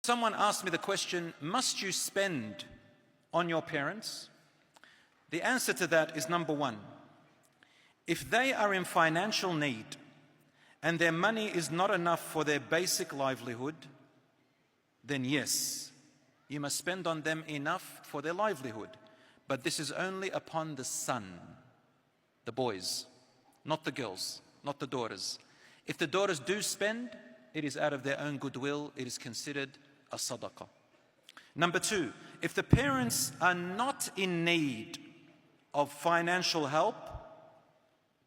Someone asked me the question, must you spend on your parents? The answer to that is number one. If they are in financial need and their money is not enough for their basic livelihood, then yes, you must spend on them enough for their livelihood. But this is only upon the son, the boys, not the girls, not the daughters. If the daughters do spend, it is out of their own goodwill. It is considered a sadaqah. Number two, if the parents are not in need of financial help,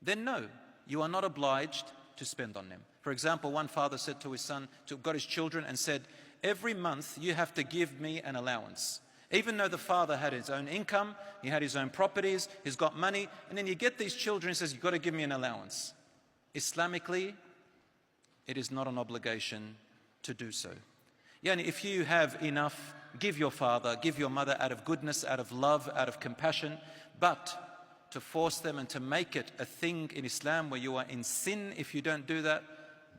then no, you are not obliged to spend on them. For example, one father said to his son, got his children and said, every month you have to give me an allowance. Even though the father had his own income, he had his own properties, he's got money, and then you get these children and says, you've got to give me an allowance. Islamically, it is not an obligation to do so. Yani if you have enough, give your father, give your mother out of goodness, out of love, out of compassion, but to force them and to make it a thing in Islam where you are in sin if you don't do that,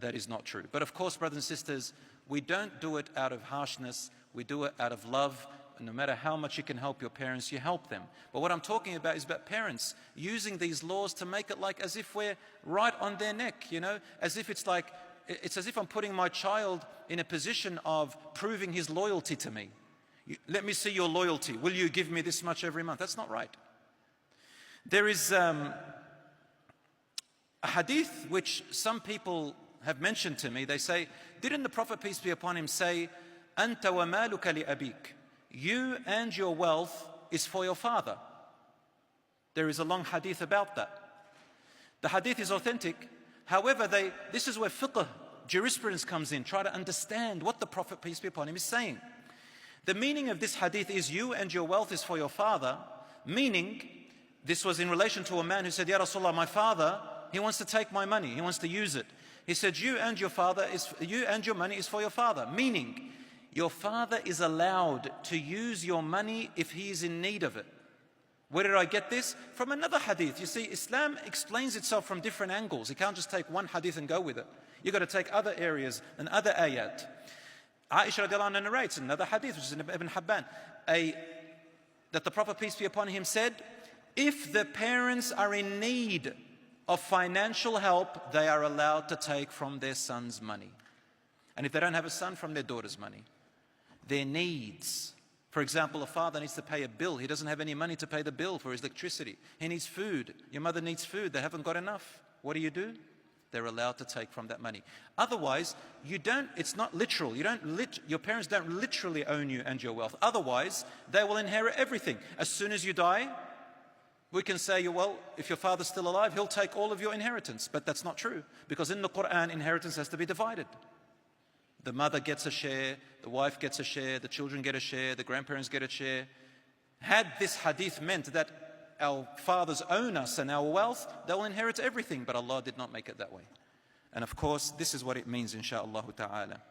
that is not true. But of course, brothers and sisters, we don't do it out of harshness, we do it out of love. No matter how much you can help your parents, you help them. But what I'm talking about is about parents using these laws to make it like as if we're right on their neck, you know, as if it's like, it's as if I'm putting my child in a position of proving his loyalty to me. Let me see your loyalty. Will you give me this much every month? That's not right. There is a hadith which some people have mentioned to me. They say, didn't the Prophet, peace be upon him, say, Anta wa maluka li abik? You and your wealth is for your father. There is a long hadith about that. The hadith is authentic. However, this is where fiqh, jurisprudence comes in. Try to understand what the Prophet, peace be upon him, is saying. The meaning of this hadith is you and your wealth is for your father, meaning this was in relation to a man who said, Ya Rasulullah, my father, he wants to take my money, he wants to use it. He said, you and your money is for your father, meaning your father is allowed to use your money if he is in need of it. Where did I get this? From another hadith. You see, Islam explains itself from different angles. You can't just take one hadith and go with it. You've got to take other areas and other ayat. Aisha radiallahu anha narrates another hadith, which is in Ibn Habban, that the Prophet, peace be upon him, said, if the parents are in need of financial help, they are allowed to take from their son's money. And if they don't have a son, from their daughter's money. Their needs. For example, a father needs to pay a bill. He doesn't have any money to pay the bill for his electricity. He needs food. Your mother needs food. They haven't got enough. What do? They're allowed to take from that money. Otherwise, it's not literal. Your parents don't literally own you and your wealth. Otherwise, they will inherit everything. As soon as you die, we can say, well, if your father's still alive, he'll take all of your inheritance. But that's not true. Because in the Quran, inheritance has to be divided. The mother gets a share, the wife gets a share, the children get a share, the grandparents get a share. Had this hadith meant that our fathers own us and our wealth, they will inherit everything. But Allah did not make it that way. And of course, this is what it means, insha'Allah ta'ala.